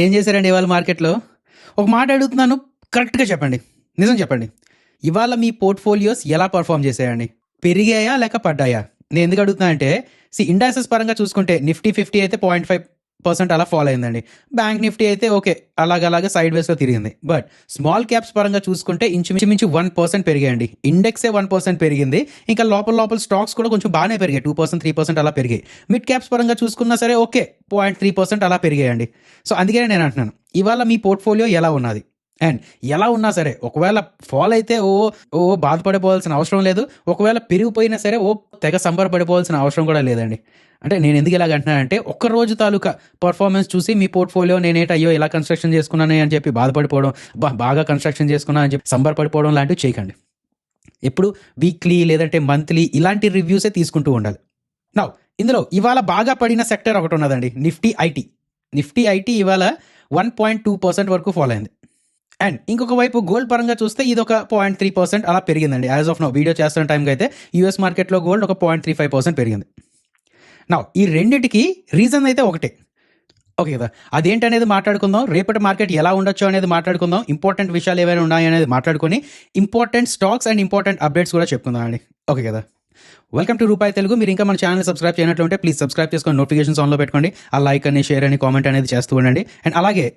ఏం చేశారండి ఇవాళ మార్కెట్‌లో? ఒక మాట అడుగుతున్నాను, కరెక్ట్‌గా చెప్పండి. నిజం చెప్పండి. ఇవాళ మీ పోర్ట్‌ఫోలియోస్ ఎలా పెర్ఫార్మ్ చేశాయండి? పెరిగాయా? లేక పడ్డాయా? నేను ఎందుకు అడుగుతున్నా అంటే, ఇండెక్సెస్ పరంగా చూసుకుంటే నిఫ్టీ 50 అయితే 0.5% అలా ఫాల్ అయిందండి. బ్యాంక్ నిఫ్టీ అయితే ఓకే. అలాగలాగా సైడ్ వేస్‌లో తిరిగింది. బట్ స్మాల్ క్యాప్స్ పరంగా చూసుకుంటే ఇంచుమించు 1% పెరిగాయండి. ఇండెక్సే 1% పెరిగింది. ఇంకా లోపల లోపల స్టాక్స్ కూడా కొంచెం బాగానే పెరిగాయి. 2%, 3% అలా పెరిగాయి. మిడ్ క్యాప్స్ పరంగా చూసుకున్నా సరే ఓకే. 0.3% అలా పెరిగాయండి. సో అందుకనే నేను అంటున్నాను. ఇవాళ మీ పోర్ట్‌ఫోలియో ఎలా ఉన్నది? అండ్ ఎలా ఉన్నా సరే ఒకవేళ ఫాల్ అయితే బాధపడిపోవాల్సిన అవసరం లేదు. ఒకవేళ పెరిగిపోయినా సరే తెగ సంబరపడిపోవాల్సిన అవసరం కూడా లేదండి. అంటే నేను ఎందుకు ఇలాగ అంటున్నానంటే, ఒక్క రోజు తాలూకా పర్ఫార్మెన్స్ చూసి మీ పోర్ట్‌ఫోలియో అయ్యో ఇలా కన్‌స్ట్రక్షన్ చేసుకున్నానే అని చెప్పి బాధపడిపోవడం, బాగా కన్‌స్ట్రక్షన్ చేసుకున్నా అని చెప్పి సంబరపడిపోవడం లాంటివి చేయకండి. ఎప్పుడు వీక్లీ లేదంటే మంత్లీ ఇలాంటి రివ్యూసే తీసుకుంటూ ఉండాలి. నౌ ఇందులో ఇవాళ బాగా పడిన సెక్టర్ ఒకటి ఉన్నదండి, నిఫ్టీ ఐటీ. నిఫ్టీ ఐటీ ఇవాళ 1.2% వరకు ఫాల్ అయింది. అండ్ ఇంకొక వైపు గోల్డ్ పరంగా చూస్తే ఇది ఒక 0.3% అలా పెరిగిందండి. యాజ్ ఆఫ్ నౌ వీడియో చేస్తున్న టైంకి అయితే యూఎస్ మార్కెట్లో గోల్డ్ ఒక 0.35% పెరిగింది. నౌ ఈ రెండిటికి రీజన్ అయితే ఒకటే. ఓకే కదా, అదేంటనేది మాట్లాడుకుందాం. రేపటి మార్కెట్ ఎలా ఉండొచ్చు అనేది మాట్లాడుకుందాం. ఇంపార్టెంట్ విషయాలు ఏవైనా ఉన్నాయనేది మాట్లాడుకొని important stocks and important updates కూడా చెప్పుకుందాం అండి. ఓకే కదా. వెల్కమ్ టు రూపాయి తెలుగు. మీరు ఇంకా మన ఛానల్ సబ్స్క్రైబ్ చేయనట్లుంటే ప్లీజ్ సబ్స్క్రైబ్ చేసుకొని నోటిఫికేషన్స్ ఆన్లో పెట్టుకోండి. ఆ లైక్ అని, షేర్ అని, కామెంట్ అనేది చేస్తూ ఉండండి. అండ్ అలాగే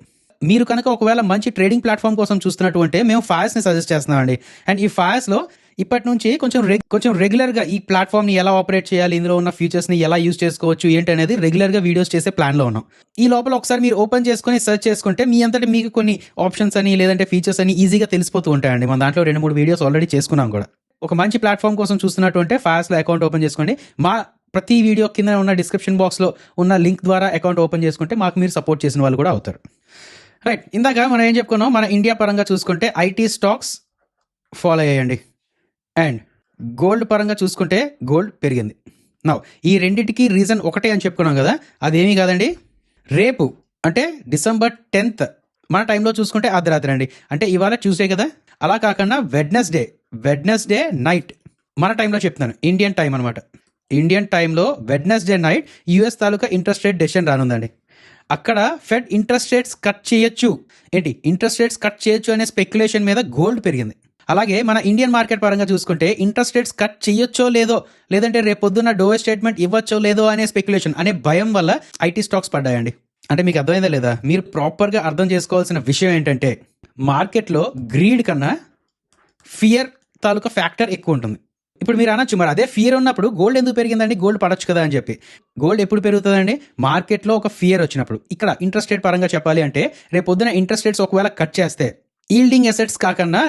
మీరు కనుక ఒకవేళ మంచి ట్రేడింగ్ ప్లాట్ఫామ్ కోసం చూస్తున్నట్టు అంటే మేము ఫాయస్ని సజెస్ట్ చేస్తున్నామండి. అండ్ ఈ ఫాయస్లో ఇప్పటి నుంచి కొంచెం రెగ్యులర్గా ఈ ప్లాట్ఫామ్ని ఎలా ఆపరేట్ చేయాలి, ఇందులో ఉన్న ఫీచర్స్ని ఎలా యూజ్ చేసుకోవచ్చు ఏంటి అనేది రెగ్యులర్గా వీడియోస్ చేసే ప్లాన్లో ఉన్నాం. ఈ లోపల ఒకసారి మీరు ఓపెన్ చేసుకొని సెర్చ్ చేసుకుంటే మీ అంతటి మీకు కొన్ని ఆప్షన్స్ అని లేదంటే ఫీచర్స్ అని ఈజీగా తెలిసిపోతూ ఉంటాయండి. మన దాంట్లో 2-3 వీడియోస్ ఆల్రెడీ చేసుకున్నాం కూడా. ఒక మంచి ప్లాట్ఫామ్ కోసం చూస్తున్నట్టు అంటే ఫాయస్లో అకౌంట్ ఓపెన్ చేసుకోండి. మా ప్రతి వీడియో కింద ఉన్న డిస్క్రిప్షన్ బాక్స్లో ఉన్న లింక్ ద్వారా అకౌంట్ ఓపెన్ చేసుకుంటే మాకు మీరు సపోర్ట్ చేసిన వాళ్ళు కూడా అవుతారు. రైట్, ఇందాక మనం ఏం చెప్పుకున్నాం, మన ఇండియా పరంగా చూసుకుంటే ఐటీ స్టాక్స్ ఫాలో అయ్యాయండి. అండ్ గోల్డ్ పరంగా చూసుకుంటే గోల్డ్ పెరిగింది. నౌ ఈ రెండింటికి రీజన్ ఒకటే అని చెప్పుకున్నాం కదా, అదేమీ కాదండి. రేపు అంటే December 10th మన టైంలో చూసుకుంటే అర్ధరాత్రి అండి. అంటే ఇవాళ ట్యూస్డే కదా, అలా కాకుండా వెడ్నెస్డే నైట్ మన టైంలో చెప్తున్నాను, ఇండియన్ టైం అనమాట. ఇండియన్ టైంలో వెడ్నెస్డే నైట్ యూఎస్ తాలూకా ఇంట్రెస్ట్ రేట్ డెసిషన్ రానుందండి. అక్కడ ఫెడ్ ఇంట్రెస్ట్ రేట్స్ కట్ చేయొచ్చు అనే స్పెక్యులేషన్ మీద గోల్డ్ పెరిగింది. అలాగే మన ఇండియన్ మార్కెట్ పరంగా చూసుకుంటే ఇంట్రెస్ట్ రేట్స్ కట్ చేయొచ్చో లేదో, లేదంటే రేపు పొద్దున్న డోవర్ స్టేట్మెంట్ ఇవ్వచ్చో లేదో అనే స్పెక్యులేషన్ అనే భయం వల్ల ఐటీ స్టాక్స్ పడ్డాయండి. అంటే మీకు అర్థమైందా లేదా? మీరు ప్రాపర్గా అర్థం చేసుకోవాల్సిన విషయం ఏంటంటే, మార్కెట్లో గ్రీడ్ కన్నా ఫియర్ తాలూకా ఫ్యాక్టర్ ఎక్కువ ఉంటుంది. ఇప్పుడు మీరు అనొచ్చు, మరి అదే ఫియర్ ఉన్నప్పుడు గోల్డ్ ఎందుకు పెరిగిందండి, గోల్డ్ పడొచ్చు కదా అని చెప్పి. గోల్డ్ ఎప్పుడు పెరుగుతుందండి? మార్కెట్లో ఒక ఫియర్ వచ్చినప్పుడు. ఇక్కడ ఇంట్రెస్ట్ రేట్ పరంగా చెప్పాలి అంటే, రేపు పొద్దున ఇంట్రెస్ట్ రేట్స్ ఒకవేళ కట్ చేస్తే ఈల్డింగ్ అసెట్స్ కాకుండా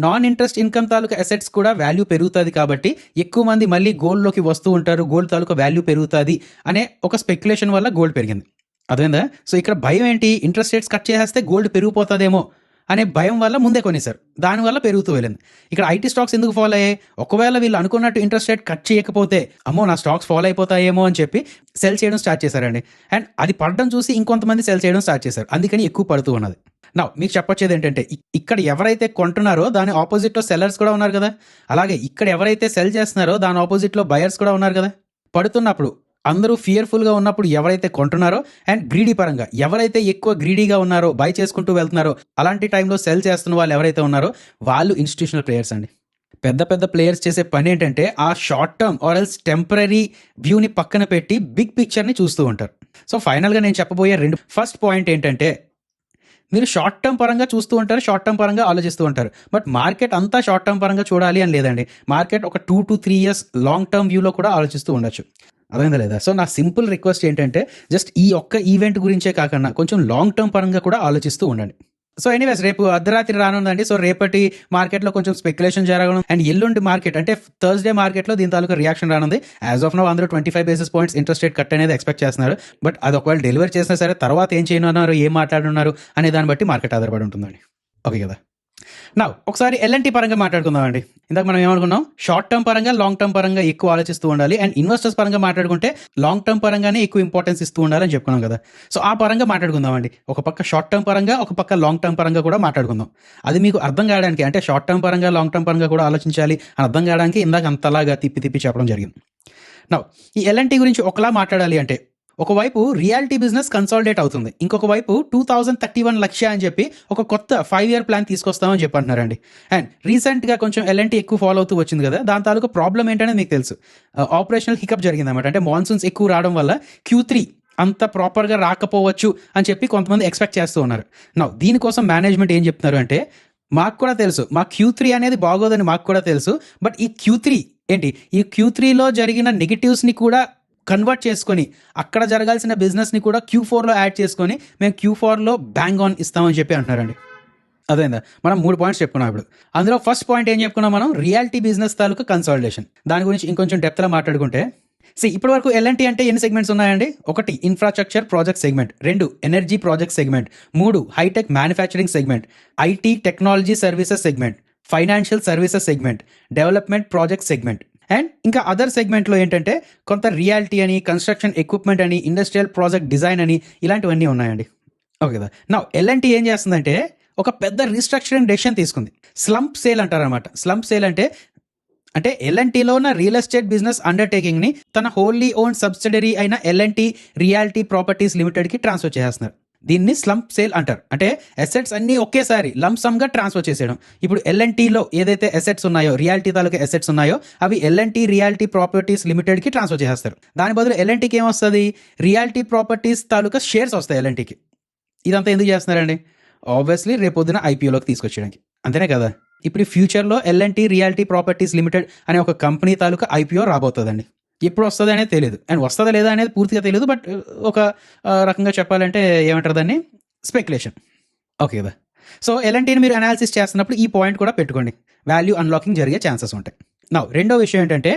నాన్ ఇంట్రెస్ట్ ఇన్కమ్ తాలూకా అసెట్స్ కూడా వాల్యూ పెరుగుతుంది. కాబట్టి ఎక్కువ మంది మళ్ళీ గోల్డ్లోకి వస్తూ ఉంటారు, గోల్డ్ తాలూకా వాల్యూ పెరుగుతుంది అనే ఒక స్పెక్యులేషన్ వల్ల గోల్డ్ పెరిగింది. అర్థమైందా? సో ఇక్కడ భయం ఏంటి, ఇంట్రెస్ట్ రేట్స్ కట్ చేసేస్తే గోల్డ్ పెరిగిపోతుందేమో అనే భయం వల్ల ముందే కొనేసారు, దానివల్ల పెరుగుతూ వెళ్ళింది. ఇక్కడ ఐటీ స్టాక్స్ ఎందుకు ఫాలో అయ్యాయి? ఒకవేళ వీళ్ళు అనుకున్నట్టు ఇంట్రెస్ట్ రేట్ కట్ చేయకపోతే అమ్మో నా స్టాక్స్ ఫాలో అయిపోతాయేమో అని చెప్పి సెల్ చేయడం స్టార్ట్ చేశారండి. అండ్ అది పడడం చూసి ఇంకొంతమంది సెల్ చేయడం స్టార్ట్ చేశారు, అందుకని ఎక్కువ పడుతూ ఉన్నది. నా మీకు చెప్పొచ్చేది ఏంటంటే, ఇక్కడ ఎవరైతే కొంటున్నారో దాని ఆపోజిట్లో సెల్లర్స్ కూడా ఉన్నారు కదా, అలాగే ఇక్కడ ఎవరైతే సెల్ చేస్తున్నారో దాని ఆపోజిట్లో బయర్స్ కూడా ఉన్నారు కదా. పడుతున్నప్పుడు అందరూ ఫియర్ఫుల్గా ఉన్నప్పుడు ఎవరైతే కొంటున్నారో, అండ్ గ్రీడీ పరంగా ఎవరైతే ఎక్కువ గ్రీడీగా ఉన్నారో, బై చేసుకుంటూ వెళ్తున్నారో, అలాంటి టైంలో సెల్ చేస్తున్న వాళ్ళు ఎవరైతే ఉన్నారో వాళ్ళు ఇన్స్టిట్యూషనల్ ప్లేయర్స్ అండి. పెద్ద పెద్ద ప్లేయర్స్ చేసే పని ఏంటంటే, ఆ short term or else temporary వ్యూని పక్కన పెట్టి బిగ్ పిక్చర్ని చూస్తూ ఉంటారు. సో ఫైనల్గా నేను చెప్పబోయే ఫస్ట్ పాయింట్ ఏంటంటే, మీరు షార్ట్ టర్మ్ పరంగా చూస్తూ ఉంటారు, షార్ట్ టర్మ్ పరంగా ఆలోచిస్తూ ఉంటారు. బట్ మార్కెట్ అంతా షార్ట్ టర్మ్ పరంగా చూడాలి అని లేదండి. మార్కెట్ ఒక 2 to 3 years లాంగ్ టర్మ్ వ్యూలో కూడా ఆలోచిస్తూ ఉండొచ్చు. అర్థమైందా లేదా? సో నా సింపుల్ రిక్వెస్ట్ ఏంటంటే, జస్ట్ ఈ ఒక్క ఈవెంట్ గురించే కాకుండా కొంచెం లాంగ్ టర్మ్ పరంగా కూడా ఆలోచిస్తూ ఉండండి. సో ఎనీవేస్, రేపు అర్ధరాత్రి రానుందండి. సో రేపటి మార్కెట్లో కొంచెం స్పెక్యులేషన్ జరగడం, అండ్ ఎల్లుండి మార్కెట్ అంటే థర్స్డే మార్కెట్లో దీని తాలూకా రియాక్షన్ రానుంది. యాజ్ ఆఫ్ నౌ అందరూ 25 basis points interest rate cut అనేది ఎక్స్పెక్ట్ చేస్తున్నారు. బట్ అది ఒకవేళ డెలివర్ చేసినా సరే తర్వాత ఏం చేయనున్నారు, ఏం మాట్లాడుతున్నారు అనే దాన్ని బట్టి మార్కెట్ ఆధారపడి ఉంటుందండి. ఓకే కదా. నా ఒకసారి ఎల్ఎన్టీ పరంగా మాట్లాడుకుందాం అండి. ఇందాక మనం ఏమనుకున్నాం, షార్ట్ టర్మ్ పరంగా లాంగ్ టర్మ్ పరంగా ఎక్కువ ఆలోచిస్తూ ఉండాలి, అండ్ ఇన్వెస్టర్స్ పరంగా మాట్లాడుకుంటే లాంగ్ టర్మ్ పరంగానే ఎక్కువ ఇంపార్టెన్స్ ఇస్తూ ఉండాలని చెప్పుకున్నాం కదా. సో ఆ పరంగా మాట్లాడుకుందాం అండి. ఒక పక్క షార్ట్ టర్మ్ పరంగా, ఒక పక్క లాంగ్ టర్మ్ పరంగా కూడా మాట్లాడుకుందాం. అది మీకు అర్థం కావడానికి, అంటే షార్ట్ టర్మ్ పరంగా లాంగ్ టర్మ్ పరంగా కూడా ఆలోచించాలి అని అర్థం కావడానికి ఇందాక అంతలాగా తిప్పి చెప్పడం జరిగింది. నా ఈ ఎల్ఎన్టీ గురించి ఒకలా మాట్లాడాలి అంటే, ఒకవైపు రియాలిటీ బిజినెస్ కన్సాలిడేట్ అవుతుంది, ఇంకొక వైపు 2031 లక్ష్య అని చెప్పి ఒక కొత్త 5-year ప్లాన్ తీసుకొస్తామని చెప్పి అంటున్నారండి. అండ్ రీసెంట్గా కొంచెం ఎల్ఎన్టీ ఎక్కువ ఫాలో అవుతూ వచ్చింది కదా, దాని తాలూకు ప్రాబ్లం ఏంటనేది మీకు తెలుసు. ఆపరేషనల్ హికప్ జరిగింది అనమాట. అంటే మాన్సూన్స్ ఎక్కువ రావడం వల్ల Q3 అంత ప్రాపర్గా రాకపోవచ్చు అని చెప్పి కొంతమంది ఎక్స్పెక్ట్ చేస్తూ ఉన్నారు. నా దీనికోసం మేనేజ్మెంట్ ఏం చెప్తున్నారు అంటే, మాకు కూడా తెలుసు మా Q3 అనేది బాగోదని మాకు కూడా తెలుసు, బట్ ఈ Q3 ఏంటి, ఈ Q3లో జరిగిన నెగిటివ్స్ని కూడా కన్వర్ట్ చేసుకొని అక్కడ జరగాల్సిన బిజినెస్ని కూడా Q4లో యాడ్ చేసుకొని మేము Q4లో బ్యాంగ్ ఆన్ ఇస్తామని చెప్పి అంటున్నారండి. అదేందా, మనం 3 పాయింట్స్ చెప్పుకున్నాం ఇప్పుడు. అందులో ఫస్ట్ పాయింట్ ఏం చెప్పుకున్నాం మనం, రియాలిటీ బిజినెస్ తాలూకు కన్సాలిడేషన్. దాని గురించి ఇంకొంచెం డెప్త్లో మాట్లాడుకుంటే, ఇప్పటి వరకు ఎల్ఎన్టీ అంటే ఎన్ని సెగ్మెంట్స్ ఉన్నాయండి? 1 infrastructure project segment, 2 energy project segment, 3 hi-tech manufacturing segment, IT technology services segment, financial services segment, development project segment, and ఇంకా అదర్ సెగ్మెంట్లో ఏంటంటే కొంత రియాలిటీ అని, కన్స్ట్రక్షన్ ఎక్విప్మెంట్ అని, ఇండస్ట్రియల్ ప్రాజెక్ట్ డిజైన్ అని, ఇలాంటివన్నీ ఉన్నాయండి. ఓకే కదా. నా ఎల్ఎన్టీ ఏం చేస్తుందంటే ఒక పెద్ద రీస్ట్రక్చరింగ్ డెసిషన్ తీసుకుంది. స్లంప్ సేల్ అంటారనమాట. స్లంప్ సేల్ అంటే ఎల్ఎన్టీలో ఉన్న రియల్ ఎస్టేట్ బిజినెస్ అండర్టేకింగ్ని తన హోల్లీ ఓన్ సబ్సిడరీ అయిన ఎల్ఎన్టీ రియాలిటీ ప్రాపర్టీస్ లిమిటెడ్కి ట్రాన్స్ఫర్ చేస్తున్నారు. దీన్ని స్లంప్ సేల్ అంటారు. అంటే అసెట్స్ అన్నీ ఒకేసారి లంసమ్గా ట్రాన్స్ఫర్ చేసేయడం. ఇప్పుడు ఎల్ఎన్టీలో ఏదైతే అసెట్స్ ఉన్నాయో, రియాలిటీ తాలూకా అసెట్స్ ఉన్నాయో, అవి ఎల్ఎన్టీ రియాలిటీ ప్రాపర్టీస్ లిమిటెడ్కి ట్రాన్స్ఫర్ చేస్తారు. దాని బదులు ఎల్ఎన్టీకి ఏమొస్తుంది, రియాలిటీ ప్రాపర్టీస్ తాలూకా షేర్స్ వస్తాయి ఎల్ఎన్టీకి. ఇదంతా ఎందుకు చేస్తున్నారండి? ఆబ్వియస్లీ రేపొద్దున ఐపీఓలోకి తీసుకొచ్చేయడానికి, అంతేనే కదా. ఇప్పుడు ఈ ఫ్యూచర్లో ఎల్ఎన్టీ రియాలిటీ ప్రాపర్టీస్ లిమిటెడ్ అనే ఒక కంపెనీ తాలూకా ఐపీఓ రాబోతుందండి. ఎప్పుడు వస్తుంది అనేది తెలియదు, అండ్ వస్తుందా లేదా అనేది పూర్తిగా తెలియదు. బట్ ఒక రకంగా చెప్పాలంటే ఏమంటారు దాన్ని, స్పెక్యులేషన్. ఓకే కదా. సో ఎల్ఎన్టీని మీరు అనాలిసిస్ చేస్తున్నప్పుడు ఈ పాయింట్ కూడా పెట్టుకోండి, వాల్యూ అన్లాకింగ్ జరిగే ఛాన్సెస్ ఉంటాయి. నా రెండో విషయం ఏంటంటే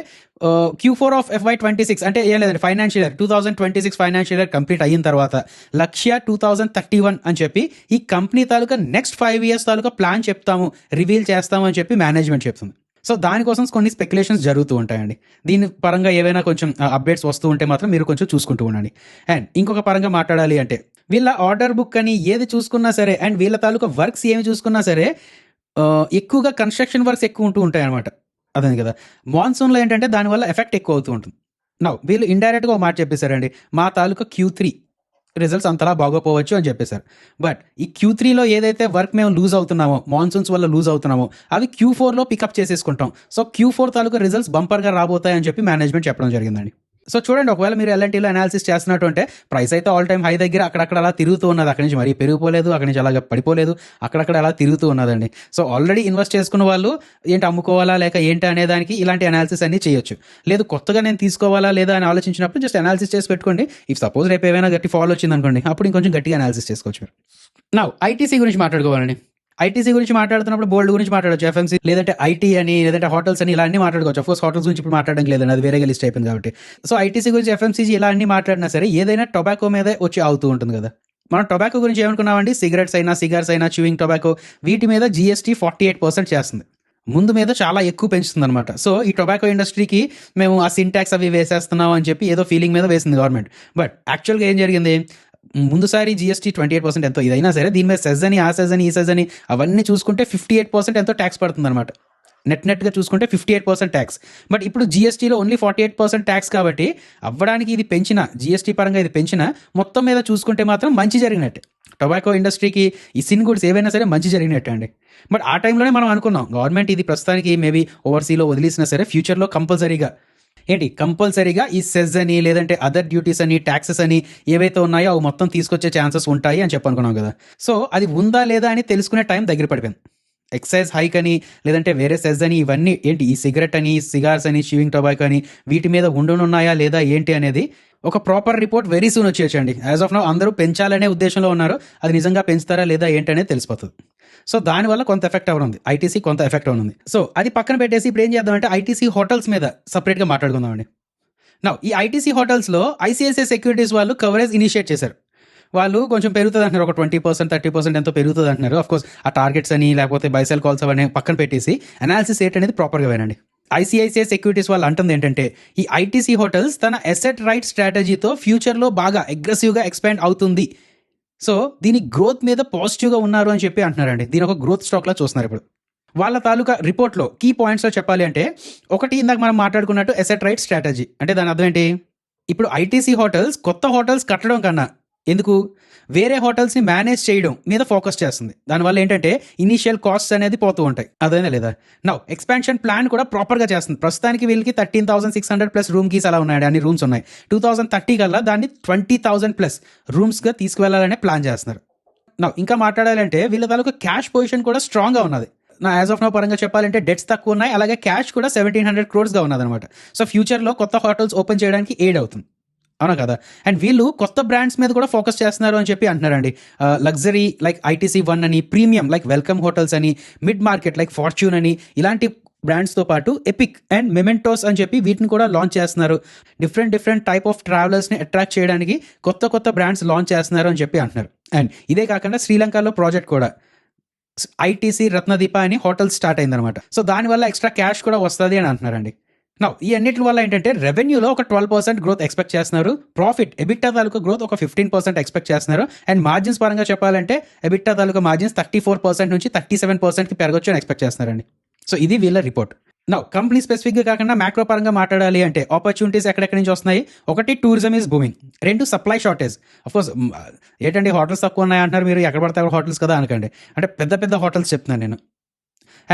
Q4 ఆఫ్ FY26 అంటే ఏం లేదండి, financial year 2026 financial year complete అయిన తర్వాత లక్ష్య 2031 అని చెప్పి ఈ కంపెనీ తాలూకా నెక్స్ట్ 5 years తాలూకా ప్లాన్ చెప్తాము, రివీల్ చేస్తాము అని చెప్పి మేనేజ్మెంట్ చెప్తుంది. సో దానికోసం కొన్ని స్పెక్యులేషన్స్ జరుగుతూ ఉంటాయండి. దీని పరంగా ఏవైనా కొంచెం అప్డేట్స్ వస్తూ ఉంటే మాత్రం మీరు కొంచెం చూసుకుంటూ ఉండండి. అండ్ ఇంకొక పరంగా మాట్లాడాలి అంటే, వీళ్ళ ఆర్డర్ బుక్ అని ఏది చూసుకున్నా సరే, అండ్ వీళ్ళ తాలూకా వర్క్స్ ఏమి చూసుకున్నా సరే, ఎక్కువగా కన్స్ట్రక్షన్ వర్క్స్ ఎక్కువ ఉంటూ ఉంటాయి అనమాట. అదే కదా. మాన్సూన్లో ఏంటంటే దానివల్ల ఎఫెక్ట్ ఎక్కువ అవుతూ ఉంటుంది. నా వీళ్ళు ఇండైరెక్ట్గా ఒక మాట చెప్పేశారండి, మా తాలూకా Q3 రిజల్ట్స్ అంతలా బాగోపోవచ్చు అని చెప్పేశారు. బట్ ఈ Q3లో ఏదైతే వర్క్ మేము లూజ్ అవుతున్నామో, మాన్సూన్స్ వల్ల లూజ్ అవుతున్నామో, అవి Q4లో పికప్ చేసేసుకుంటాం. సో Q4 తాలూకా రిజల్ట్స్ బంపర్గా రాబోతాయని చెప్పి మేనేజ్మెంట్ చెప్పడం జరిగిందండి. సో చూడండి, ఒకవేళ మీరు ఎల్ఎన్టీలో అనాలిసిస్ చేస్తున్నట్టు అంటే ప్రైస్ అయితే ఆల్ టైమ్ హై దగ్గర అక్కడక్కడ అలా తిరుగుతూ ఉన్నది. అక్కడి నుంచి మరీ పెరిగిపోలేదు, అక్కడి నుంచి అలాగ పడిపోలేదు, అక్కడక్కడ అలా తిరుగుతూ ఉన్నదండి. సో ఆల్రెడీ ఇన్వెస్ట్ చేసుకున్న వాళ్ళు ఏంటి అమ్ముకోవాలా లేక ఏంటి అనే దానికి ఇలాంటి అనాలిసిస్ అన్ని చేయొచ్చు. లేదు కొత్తగా నేను తీసుకోవాలా లేదా అని ఆలోచించినప్పుడు జస్ట్ అనాలిసిస్ చేసి పెట్టుకోండి. ఇఫ్ సపోజ్ రేపు ఏమైనా గట్టి ఫాల్ వచ్చింది అనుకోండి, అప్పుడు ఇంకొంచెం గట్టిగా అనాలిసిస్ చేసుకోవచ్చు మీరు. నా ఐటీసీ గురించి మాట్లాడుకోవాలండి. ఐటీసీ గురించి మాట్లాడుతున్నప్పుడు బోల్డ్ గురించి మాట్లాడచ్చు, ఎఫ్ఎంసీ లేదంటే ఐటీ అని లేదంటే హోటల్స్ అని ఇలా అన్ని మాట్లాడుకోవచ్చు. అఫ్కోర్స్ హోటల్స్ గురించి ఇప్పుడు మాట్లాడడం లేదండి, అది వేరేగా లిస్ట్ అయిపోయింది కాబట్టి. సో ఐటీసీ గురించి, ఎఫ్ఎంసీజీ ఇలా అన్ని మాట్లాడినా సరే ఏదైనా టొబాకో మీదే వచ్చి అవుతూ ఉంటుంది కదా. మనం టొబాకో గురించి ఏమనుకున్నామండి, సిగరెట్స్ అయినా, సిగార్స్ అయినా, చూయింగ్ టొబాకో, వీటి మీద GST 48% చేస్తుంది. ముందు మీద చాలా ఎక్కువ పెంచుతుంది అనమాట. సో ఈ టొబాకో ఇండస్ట్రీకి మేము ఆ సింటాక్స్ అవి వేసేస్తున్నాం అని చెప్పి ఏదో ఫీలింగ్ మీద వేసింది గవర్నమెంట్. బట్ యాక్చువల్గా ఏం జరిగింది, ముందుసారి GST 28% ఎంతో, ఇదైనా సరే దీని మీద సెజ్ అని, ఆ సెజ్ అని, ఈ సెజ్ అని అవన్నీ చూసుకుంటే 58% ఎంతో ట్యాక్స్ పడుతుంది అనమాట. నెట్గా చూసుకుంటే 58% ట్యాక్స్. బట్ ఇప్పుడు GSTలో ఓన్లీ 48% ట్యాక్స్ కాబట్టి అవ్వడానికి ఇది పెంచిన, GST పరంగా ఇది పెంచిన మొత్తం మీద చూసుకుంటే మాత్రం మంచి జరిగినట్టే. టొబాకో ఇండస్ట్రీకి ఈ సిన్ గుడ్స్ ఏవైనా సరే మంచి జరిగినట్టే అండి. బట్ ఆ టైంలోనే మనం అనుకున్నాం గవర్నమెంట్ ఇది ప్రస్తుతానికి మేబీ ఓవర్సీలో వదిలేసినా సరే ఫ్యూచర్లో కంపల్సరీగా ఈ సెజ్ అని లేదంటే అదర్ డ్యూటీస్ అని, ట్యాక్సెస్ అని ఏవైతే ఉన్నాయో అవి మొత్తం తీసుకొచ్చే ఛాన్సెస్ ఉంటాయి అని చెప్పనుకున్నాం కదా. సో అది ఉందా లేదా అని తెలుసుకునే టైం దగ్గర పడిపోయింది. ఎక్సైజ్ హైక్ అని లేదంటే వేరే సెజ్ అని ఇవన్నీ ఏంటి, ఈ సిగరెట్ అని, సిగార్స్ అని, చూయింగ్ టొబాకో అని వీటి మీద ఉండనున్నాయా లేదా ఏంటి అనేది ఒక ప్రాపర్ రిపోర్ట్ వెరీ సూన్ వచ్చేయచ్చండి. యాజ్ ఆఫ్ నౌ అందరూ పెంచాలనే ఉద్దేశంలో ఉన్నారు, అది నిజంగా పెంచుతారా లేదా ఏంటి అనేది తెలిసిపోతుంది. సో దానివల్ల కొంత ఎఫెక్ట్ అవునుంది, ఐటీసీ కొంత ఎఫెక్ట్ అవునుంది. సో అది పక్కన పెట్టేసి ఇప్పుడు ఏం చేద్దామంటే ఐటీసీ హోటల్స్ మీద సపరేట్గా మాట్లాడుకుందామండి. నా ఈ ఐటీసీ హోటల్స్లో ICICI సెక్యూరిటీస్ వాళ్ళు కవరేజ్ ఇనిషియేట్ చేశారు. వాళ్ళు కొంచెం పెరుగుతుంది అంటున్నారు, ఒక 20% 30% ఎంతో పెరుగుతుంది అంటున్నారు. అఫ్కోర్స్ ఆ టార్గెట్స్ అని లేకపోతే బైసెల్ కాల్స్ అవన్నీ పక్కన పెట్టేసి అనాలిసిస్ ఏంటి అనేది ప్రాపర్గా వినండి. ICICI సెక్యూరిటీస్ వాళ్ళు అంటుంది ఏంటంటే, ఈ ఐటీసీ హోటల్స్ తన అసెట్ రైట్ స్ట్రాటజీతో ఫ్యూచర్లో బాగా అగ్రెసివ్గా ఎక్స్పాండ్ అవుతుంది. సో దీని గ్రోత్ మీద పాజిటివ్గా ఉన్నారు అని చెప్పి అంటున్నారండి. దీని ఒక గ్రోత్ స్టాక్లా చూస్తున్నారు ఇప్పుడు. వాళ్ళ తాలూకా రిపోర్ట్లో కీ పాయింట్స్లో చెప్పాలి అంటే, ఒకటి ఇందాక మనం మాట్లాడుకున్నట్టు అసెట్ రైట్ స్ట్రాటజీ అంటే దాని అర్థం ఏంటి, ఇప్పుడు ఐటీసీ హోటల్స్ కొత్త హోటల్స్ కట్టడం కన్నా ఎందుకు వేరే హోటల్స్ని మేనేజ్ చేయడం మీద ఫోకస్ చేస్తుంది. దానివల్ల ఏంటంటే ఇనీషియల్ కాస్ట్స్ అనేది పోతూ ఉంటాయి. అదేనా లేదా? నౌ ఎక్స్పాన్షన్ ప్లాన్ కూడా ప్రాపర్గా చేస్తుంది. ప్రస్తుతానికి వీళ్ళకి 13,600 ప్లస్ రూమ్ కీస్ అలా ఉన్నాయి, అన్ని రూమ్స్ ఉన్నాయి. 2030 కల్లా దాన్ని 20,000 ప్లస్ రూమ్స్గా తీసుకువెళ్ళాలనే ప్లాన్ చేస్తున్నారు. నౌ ఇంకా మాట్లాడాలంటే వీళ్ళ తాలూకా క్యాష్ పొజిషన్ కూడా స్ట్రాంగ్గా ఉన్నది. నా యాజ్ ఆఫ్ నో పరంగా చెప్పాలంటే డెట్స్ తక్కువ ఉన్నాయి, అలాగే క్యాష్ కూడా 1,700 crores ఉన్నదన్నమాట. సో ఫ్యూచర్లో కొత్త హోటల్స్ ఓపెన్ చేయడానికి ఎయిడ్ అవుతుంది, అవునా కదా? అండ్ వీళ్ళు కొత్త బ్రాండ్స్ మీద కూడా ఫోకస్ చేస్తున్నారు అని చెప్పి అంటున్నారండి. లగ్జరీ లైక్ ఐటీసీ వన్ అని, ప్రీమియం లైక్ వెల్కమ్ హోటల్స్ అని, మిడ్ మార్కెట్ లైక్ ఫార్చ్యూన్ అని, ఇలాంటి బ్రాండ్స్తో పాటు ఎపిక్ అండ్ మెమెంటోస్ అని చెప్పి వీటిని కూడా లాంచ్ చేస్తున్నారు. డిఫరెంట్ టైప్ ఆఫ్ ట్రావెలర్స్ని అట్రాక్ట్ చేయడానికి కొత్త బ్రాండ్స్ లాంచ్ చేస్తున్నారు అని చెప్పి అంటున్నారు. అండ్ ఇదే కాకుండా శ్రీలంకలో ప్రాజెక్ట్ కూడా ఐటీసీ రత్నదీప అని హోటల్ స్టార్ట్ అయిందనమాట. సో దానివల్ల ఎక్స్ట్రా క్యాష్ కూడా వస్తుంది అని అంటున్నారండి. నౌ ఈ అన్నిటి వల్ల ఏంటంటే రెవెన్యూలో ఒక 12% గ్రోత్ ఎక్స్పెక్ట్ చేస్తున్నారు. ప్రాఫిట్ ఎబిట్టా తాలూకా గ్రోత్ ఒక 15% ఎక్స్పెక్ట్ చేస్తున్నారు. అండ్ మార్జిన్స్ పరంగా చెప్పాలంటే ఎబిట్టా తాలూకా మార్జిన్స్ 34% నుంచి 37%కి పెరగొచ్చు అని ఎక్స్పెక్ట్ చేస్తున్నారండి. సో ఇది వీళ్ళ రిపోర్ట్. నౌ కంపెనీ స్పెసిఫిక్గా కాకుండా మ్యాక్రో పరంగా మాట్లాడాలి అంటే ఆపర్చునిటీస్ ఎక్కడెక్కడి నుంచి వస్తున్నాయి? ఒకటి, tourism is booming. 2, supply shortage. Of course ఏంటంటే హోటల్స్ తక్కువ ఉన్నాయి అంటున్నారు మీరు, ఎక్కడ పడితే అక్కడ హోటల్స్ కదా అనకండి, అంటే పెద్ద హోటల్స్ చెప్తున్నాను నేను.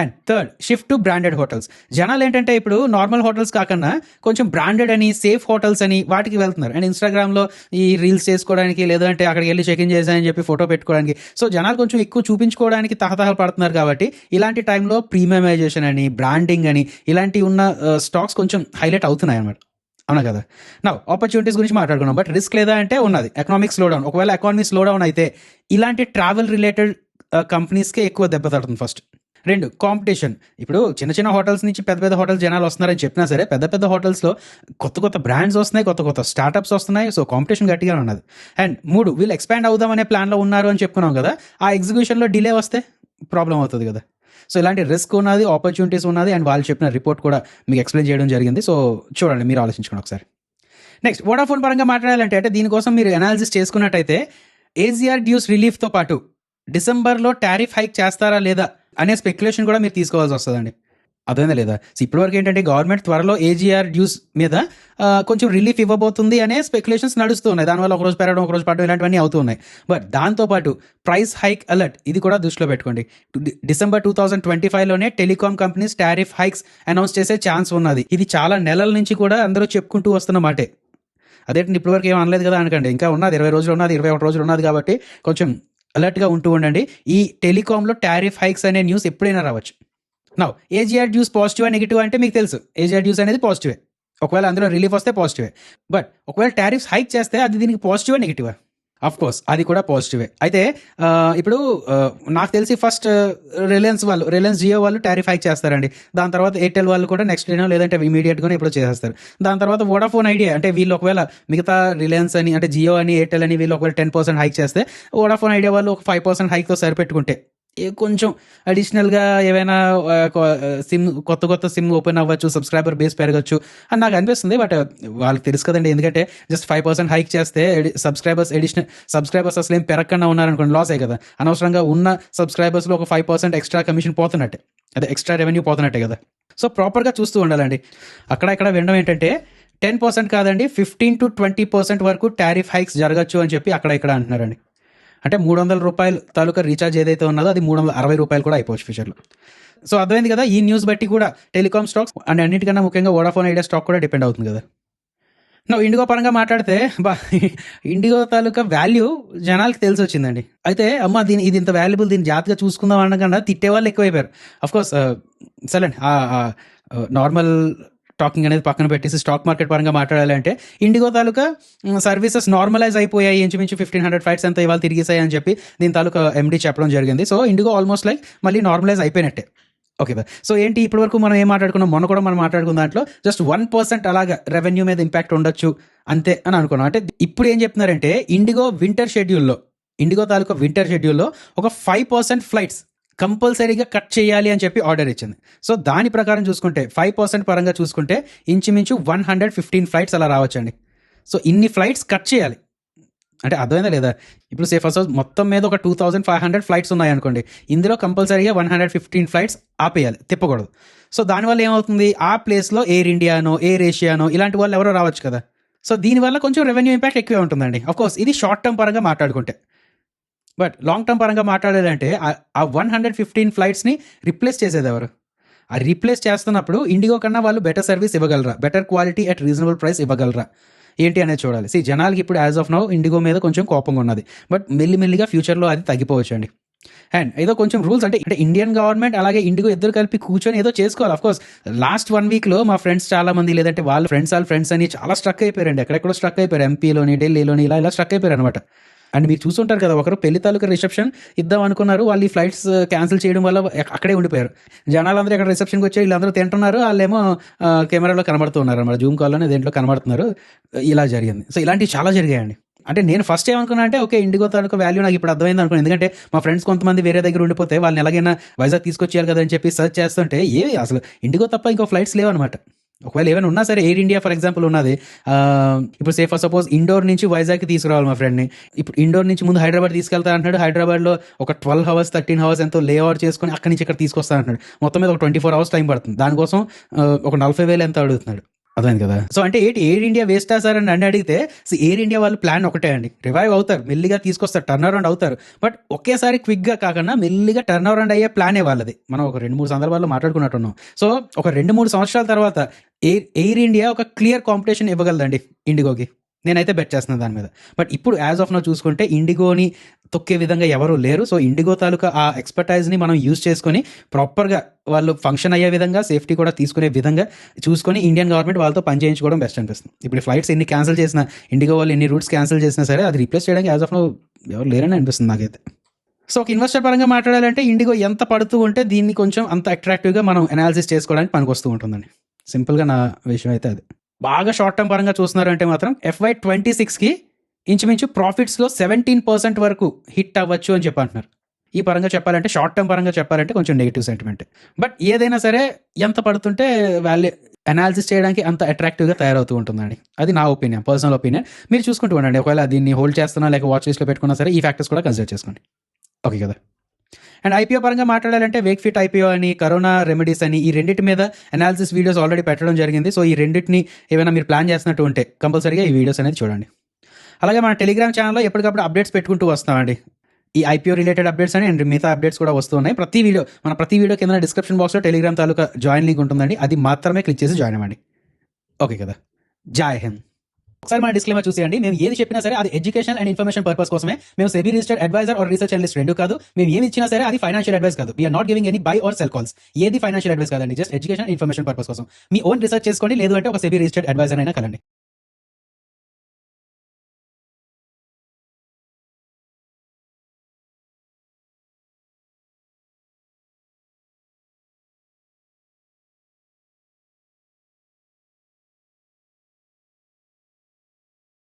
And 3, shift to branded hotels. జనాలు ఏంటంటే ఇప్పుడు నార్మల్ హోటల్స్ కాకుండా కొంచెం బ్రాండెడ్ అని, సేఫ్ హోటల్స్ అని వాటికి వెళ్తున్నారు. అండ్ ఇన్స్టాగ్రామ్లో ఈ రీల్స్ చేసుకోవడానికి, లేదంటే అక్కడికి వెళ్ళి చెక్ ఇన్ చేశాయని చెప్పి ఫోటో పెట్టుకోవడానికి, సో జనాలు కొంచెం ఎక్కువ చూపించుకోవడానికి తహతహ పడుతున్నారు. కాబట్టి ఇలాంటి టైంలో ప్రీమియమైజేషన్ అని, బ్రాండింగ్ అని, ఇలాంటి ఉన్న స్టాక్స్ కొంచెం హైలైట్ అవుతున్నాయి అన్నమాట, అవునా కదా? నా ఆపర్చునిటీస్ గురించి మాట్లాడుకున్నాం, బట్ రిస్క్ లేదా అంటే ఉన్నది. ఎకనామిక్ స్లోడౌన్, ఒకవేళ ఎకానమీ స్లోడౌన్ అయితే ఇలాంటి ట్రావెల్ రిలేటెడ్ కంపెనీస్కే ఎక్కువ దెబ్బతడుతుంది. ఫస్ట్. 2, కాంపిటీషన్. ఇప్పుడు చిన్న హోటల్స్ నుంచి పెద్ద హోటల్స్ జనాలు వస్తున్నారని చెప్పినా సరే, పెద్ద హోటల్స్లో కొత్త బ్రాండ్స్ వస్తున్నాయి, కొత్త స్టార్టప్స్ వస్తున్నాయి. సో కాంపిటీషన్ గట్టిగా ఉన్నది. అండ్ 3, వీళ్ళు ఎక్స్పాండ్ అవుదామనే ప్లాన్లో ఉన్నారు అని చెప్పుకున్నాం కదా, ఆ ఎగ్జిక్యూషన్లో డిలే వస్తే ప్రాబ్లం అవుతుంది కదా. సో ఇలాంటి రిస్క్ ఉన్నది, ఆపర్చునిటీస్ ఉన్నది. అండ్ వాళ్ళు చెప్పిన రిపోర్ట్ కూడా మీకు ఎక్స్ప్లెయిన్ చేయడం జరిగింది. సో చూడండి, మీరు ఆలోచించుకోండి ఒకసారి. నెక్స్ట్, వోడాఫోన్ పరంగా మాట్లాడాలంటే అంటే దీనికోసం మీరు అనాలిసిస్ చేసుకున్నట్టయితే ఏజీఆర్ డ్యూస్ రిలీఫ్తో పాటు డిసెంబర్లో టారిఫ్ హైక్ చేస్తారా లేదా అనే స్పెక్యులేషన్ కూడా మీరు తీసుకోవాల్సి వస్తుందండి. అదేనా లేదా? సో ఇప్పటివరకు ఏంటంటే గవర్నమెంట్ త్వరలో ఏజీఆర్ డ్యూస్ మీద కొంచెం రిలీఫ్ ఇవ్వబోతుంది అనే స్పెక్యులేషన్స్ నడుస్తున్నాయి. దానివల్ల ఒకరోజు పెరగడం, ఒకరోజు పడడం, ఇలాంటివన్నీ అవుతున్నాయి. బట్ దాంతోపాటు ప్రైస్ హైక్ అలర్ట్ ఇది కూడా దృష్టిలో పెట్టుకోండి. డిసెంబర్ 2025లోనే telecom companies tariff hikes announce చేసే ఛాన్స్ ఉన్నది. ఇది చాలా నెలల నుంచి కూడా అందరూ చెప్పుకుంటూ వస్తున్న మాటే. అదేంటి ఇప్పటివరకు ఏం అనలేదు కదా అనకండి, ఇంకా ఉన్నది, 20 రోజులు ఉన్నది, 21 రోజులు ఉన్నది. కాబట్టి కొంచెం అలర్ట్గా ఉంటూ ఉండండి. ఈ టెలికాంలో టారిఫ్ హైక్స్ అనే న్యూస్ ఎప్పుడైనా రావచ్చు. Now AGR dues positive negative అంటే మీకు తెలుసు, ఏజీఆర్ డ్యూస్ అనేది పాజిటివే. ఒకవేళ అందులో రిలీఫ్ వస్తే పాజిటివే. బట్ ఒకవేళ టారిఫ్స్ హైక్ చేస్తే అది దీనికి పాజిటివా నెగిటివా? అఫ్ కోర్స్ అది కూడా పాజిటివే. అయితే ఇప్పుడు నాకు తెలిసి ఫస్ట్ రిలయన్స్ జియో వాళ్ళు టారిఫ్ హైక్ చేస్తారండి. దాని తర్వాత ఎయిర్టెల్ వాళ్ళు కూడా నెక్స్ట్ డేనో లేదంటే ఇమీడియట్గానే ఇప్పుడు చేసేస్తారు. దాని తర్వాత వోడాఫోన్ ఐడియా, అంటే వీళ్ళు ఒకవేళ మిగతా రిలయన్స్ అని, అంటే జియో అని, ఎయిర్టెల్ అని వీళ్ళు ఒకవేళ 10% హైక్ చేస్తే, వోడాఫోన్ ఐడియా వాళ్ళు ఒక 5% హైక్తో సరిపెట్టుకుంటే కొంచెం అడిషనల్గా ఏవైనా కొత్త సిమ్ ఓపెన్ అవ్వచ్చు, సబ్స్క్రైబర్ బేస్ పెరగచ్చు అని నాకు అనిపిస్తుంది. బట్ వాళ్ళకి తెలుసు కదండి, ఎందుకంటే జస్ట్ 5% హైక్ చేస్తే సబ్స్క్రైబర్స్ అసలు ఏం పెరగకుండా ఉన్నారనుకోండి, లాసే కదా. అనవసరంగా ఉన్న సబ్స్క్రైబర్స్లో ఒక 5% ఎక్స్ట్రా కమిషన్ పోతున్నట్టే, అదే ఎక్స్ట్రా రెవెన్యూ పోతున్నట్టే కదా. సో ప్రాపర్గా చూస్తూ ఉండాలండి. అక్కడ వినడం ఏంటంటే 10% కాదండి, 15 to 20% వరకు టారిఫ్ హైక్స్ జరగచ్చు అని చెప్పి అక్కడ అంటున్నారండి. అంటే $300 తాలూకా రీఛార్జ్ ఏదైతే ఉన్నదో అది $360 కూడా అయిపోవచ్చు ఫ్యూచర్లో. సో అర్థమైంది కదా. ఈ న్యూస్ బట్టి కూడా టెలికాం స్టాక్స్ అండ్ అన్నిటికన్నా ముఖ్యంగా వోడాఫోన్ ఐడియా స్టాక్ కూడా డిపెండ్ అవుతుంది కదా. ఇండిగో పరంగా మాట్లాడితే ఇండిగో తాలూకా వాల్యూ జనాలకి తెలిసి వచ్చిందండి. అయితే అమ్మ ఇది ఇంత వాల్యుబుల్, దీన్ని జాగ్రత్తగా చూసుకుందాం అనకుండా తిట్టే వాళ్ళు ఎక్కువైపోయారు. అఫ్కోర్స్ సరేండి, నార్మల్ టాకింగ్ అనేది పక్కన పెట్టేసి స్టాక్ మార్కెట్ పరంగా మాట్లాడాలంటే ఇండిగో తాలూకా సర్వీసెస్ నార్మలైజ్ అయిపోయాయి. ఇంచుమించు 1500 ఫ్లైట్స్ అంతా ఇవాళ తిరిగేసాయి అని చెప్పి దీని తాలూకా ఎండీ చెప్పడం జరిగింది. సో ఇండిగో ఆల్మోస్ట్ లైక్ మళ్ళీ నార్మలైజ్ అయిపోయినట్టే. ఓకే బా. సో ఏంటి ఇప్పటి వరకు మనం ఏం మాట్లాడుకున్నాం, మొన్న కూడా మనం మాట్లాడుకున్న దాంట్లో జస్ట్ 1% అలాగా రెవెన్యూ మీద ఇంపాక్ట్ ఉండొచ్చు అంతే అని అనుకున్నాం. అంటే ఇప్పుడు ఏం చెప్తున్నారంటే ఇండిగో తాలూకా వింటర్ షెడ్యూల్లో ఒక 5% ఫ్లైట్స్ కంపల్సరీగా కట్ చేయాలి అని చెప్పి ఆర్డర్ ఇచ్చింది. సో దాని ప్రకారం చూసుకుంటే 5% పరంగా చూసుకుంటే ఇంచుమించు 115 ఫ్లైట్స్ అలా రావచ్చండి. సో ఇన్ని ఫ్లైట్స్ కట్ చేయాలి అంటే అర్థమైందా లేదా? ఇప్పుడు సేఫ్ సపోజ్ మొత్తం మీద ఒక 2500 ఫ్లైట్స్ ఉన్నాయనుకోండి, ఇందులో కంపల్సరీగా 115 ఫ్లైట్స్ ఆపేయాలి, తిప్పకూడదు. సో దానివల్ల ఏమవుతుంది, ఆ ప్లేస్లో ఎయిర్ ఇండియానో, ఎయిర్ ఏషియానో ఇలాంటి వాళ్ళు ఎవరో రావచ్చు కదా. సో దీనివల్ల కొంచెం రెవెన్యూ ఇంపాక్ట్ ఎక్కువే ఉంటుందండి. కోర్స్ ఇది షార్ట్ టర్మ్ పరంగా మాట్లాడుకుంటే. బట్ లాంగ్ టర్మ్ పరంగా మాట్లాడాలంటే ఆ 115 ఫ్లైట్స్ని రిప్లేస్ చేసేది ఎవరు? ఆ రీప్లేస్ చేస్తున్నప్పుడు ఇండిగో కన్నా వాళ్ళు బెటర్ సర్వీస్ ఇవ్వగలరా, better quality at reasonable price ఇవ్వగలరా ఏంటి అనేది చూడాలి. జనాలకి ఇప్పుడు యాజ్ ఆఫ్ నౌ ఇండిగో మీద కొంచెం కోపంగా ఉన్నది, బట్ మెల్లిమెల్లిగా ఫ్యూచర్లో అది తగ్గిపోవచ్చు అండి. అండ్ ఏదో కొంచెం రూల్స్ అంటే ఇండియన్ గవర్నమెంట్ అలాగే ఇండిగో ఇద్దరు కలిపి కూర్చొని ఏదో చేసుకోవాలి. కోర్స్ లాస్ట్ 1 వీక్లో మా ఫ్రెండ్స్ చాలా మంది, లేదంటే వాళ్ళ ఫ్రెండ్స్ అని చాలా స్ట్రక్ అయిపోయారండి. ఎక్కడెక్కడో స్ట్రక్ అయిపోయారు, ఎంపీలోని ఢిల్లీలోని ఇలా స్ట్రక్ అయిపోయారు అనమాట. అండ్ మీరు చూసుంటారు కదా, ఒకరు పెళ్లి తాలూకా రిసెప్షన్ ఇద్దాం అనుకున్నారు, వాళ్ళు ఈ ఫ్లైట్స్ క్యాన్సిల్ చేయడం వల్ల అక్కడే ఉండిపోయారు. జనాలందరూ ఇక్కడ రిసెప్షన్కి వచ్చి వీళ్ళందరూ తింటున్నారు, వాళ్ళేమో కెమెరాలో కనబడుతున్నారు అనమాట, జూమ్ కాల్లోనే దేంట్లో కనబడుతున్నారు. ఇలా జరిగింది. ఇలాంటివి చాలా జరిగాయండి. అంటే నేను ఫస్ట్ ఏమనుకున్నా అంటే ఓకే, ఇండిగో తాలూకా వాల్యూ నాకు ఇప్పుడు అర్థమైంది అనుకున్నాను. ఎందుకంటే మా ఫ్రెండ్స్ కొంతమంది వేరే దగ్గర ఉండిపోతే వాళ్ళని ఎలాగైనా వైజాగ్ తీసుకొచ్చేయాలి కదా అని చెప్పి సర్చ్ చేస్తుంటే అసలు ఇండిగో తప్ప ఇంకో ఫ్లైట్స్ లేవన్నమాట. ఒకవేళ ఏమైనా ఉన్నా సరే ఎయిర్ ఇండియా ఫర్ ఎగ్జాంపుల్ ఉన్నది. ఇప్పుడు ఫర్ సపోజ్ ఇండోర్ నుంచి వైజాగ్కి తీసుకురావాలి మా ఫ్రెండ్ని. ఇప్పుడు ఇండోర్ నుంచి ముందు హైదరాబాద్ తీసుకెళ్తా అంటున్నాడు. హైదరాబాద్లో ఒక 12 hours 13 hours ఎంతో లేఅవుట్ చేసుకుని అక్కడి నుంచి ఇక్కడ తీసుకొస్తా అంటున్నాడు. మొత్తం మీద ఒక 24 hours టైం పడుతుంది. దానికోసం ఒక 40,000 ఎంత అడుగుతున్నాడు. అర్థమైంది కదా. అంటే ఎయిర్ ఇండియా వేస్టా సార్ అని అడిగితే ఎయిర్ ఇండియా వాళ్ళు ప్లాన్ ఒకటే అండి, రివైవ్ అవుతారు, మెల్లిగా తీసుకొస్తారు, టర్న్ అరౌండ్ అవుతారు. బట్ ఒకేసారి క్విక్గా కాకుండా మెల్లిగా టర్న్ అరౌండ్ అయ్యే ప్లానే వాళ్ళది. మనం ఒక 2-3 సందర్భాల్లో మాట్లాడుకున్నట్టున్నాం. ఒక 2-3 సంవత్సరాల తర్వాత ఎయిర్ ఇండియా ఒక క్లియర్ కాంపిటీషన్ ఇవ్వగలదండి ఇండిగోకి. నేనైతే బెట్ చేస్తున్నాను దాని మీద. బట్ ఇప్పుడు యాజ్ ఆఫ్ నౌ చూసుకుంటే ఇండిగోని తొక్కే విధంగా ఎవరు లేరు. ఇండిగో తాలూకా ఆ ఎక్స్పర్టైజ్ని మనం యూజ్ చేసుకొని ప్రాపర్గా వాళ్ళు ఫంక్షన్ అయ్యే విధంగా, సేఫ్టీ కూడా తీసుకునే విధంగా చూసుకొని ఇండియన్ గవర్నమెంట్ వాళ్ళతో పని చేయించుకోవడం బెస్ట్ అనిపిస్తుంది. ఇప్పుడు ఫ్లైట్స్ ఎన్ని క్యాన్సిల్ చేసినా, ఇండిగో వాళ్ళు ఎన్ని రూట్స్ క్యాన్సిల్ చేసినా సరే అది రీప్లేస్ చేయడానికి యాజ్ ఆఫ్ నౌ ఎవరు లేరని అనిపిస్తుంది నాకైతే. ఒక ఇన్వెస్టర్ పరంగా మాట్లాడాలంటే ఇండిగో ఎంత పడుతూ ఉంటే దీన్ని కొంచెం అంత అట్రాక్టివ్గా మనం అనాలిసిస్ చేసుకోవడానికి పనికొస్తూ ఉంటుందండి. సింపుల్గా నా విషయం అయితే అది. బాగా షార్ట్ టర్మ్ పరంగా చూస్తున్నారంటే మాత్రం FY26కి ఇంచుమించు ప్రాఫిట్స్లో 17% వరకు హిట్ అవ్వచ్చు అని అంటున్నారు. ఈ పరంగా చెప్పాలంటే, షార్ట్ టర్మ్ పరంగా చెప్పాలంటే కొంచెం నెగిటివ్ సెంటిమెంట్. బట్ ఏదైనా సరే ఎంత పడుతుంటే వాల్యూ అనాలిసిస్ చేయడానికి అంత అట్రాక్టివ్గా తయారవుతూ ఉంటుందండి. అది నా ఒపీనియన్, పర్సనల్ ఒపీనియన్. మీరు చూసుకుంటూ ఉండండి. ఒకవేళ దీన్ని హోల్డ్ చేస్తున్నా లేక వాచ్ లిస్ట్లో పెట్టుకున్నా సరే ఈ ఫ్యాక్టర్స్ కూడా కన్సిడర్ చేసుకోండి. ఓకే కదా. అండ్ ఐపీఓ పరంగా మాట్లాడాలంటే వేక్ఫిట్ ఐపీఓ అని, కరోనా రెమెడీస్ అని, ఈ రెండింటి మీద అనాలిసిస్ వీడియోస్ ఆల్రెడీ పెట్టడం జరిగింది. ఈ రెండింటిని ఏమైనా మీరు ప్లాన్ చేసినట్టు ఉంటే కంపల్సరీగా ఈ వీడియోస్ అనేది చూడండి. అలాగే మన టెలిగ్రామ్ ఛానల్లో ఎప్పటికప్పుడు అప్డేట్స్ పెట్టుకుంటూ వస్తామండి. ఈ ఐపీఓ రిలేటెడ్ అప్డేట్స్ అని అండ్ మిగతా అప్డేట్స్ కూడా వస్తూ ఉన్నాయి. ప్రతి వీడియో కింద డిస్క్రిప్షన్ బాక్స్లో టెలిగ్రామ్ తాలూకా జాయిన్ లింక్ ఉంటుందండి. అది మాత్రమే క్లిక్ చేసి జాయిన్ అవ్వండి. ఓకే కదా. జై హింద్. ఒకసారి మన డిస్క్లైమర్ చూసేయండి. మేము ఏది చెప్పినా సరే అది ఎడ్యుకేషన్ అండ్ ఇన్ఫర్మేషన్ పర్పస్ కోసమే. మేము SEBI registered adviser or research analyst రెండు కాదు. మేము ఏమి ఇచ్చినా సరే అది ఫైనాన్షియల్ అడ్వైస్ కాదు. We're not giving any buy or sell calls. ఏది ఫైనాన్షియల్ అడ్వైస్ కాదండి, జస్ట్ ఎడ్యుకేషన్ ఇన్ఫర్మేషన్ పర్పస్ కోసం. మీ ఓన్ రీసెర్చ్ చేసుకోండి, లేదు అంటే ఒక సెబీ రిజిస్టర్డ్ అడ్వైజర్ అయినా కలండి.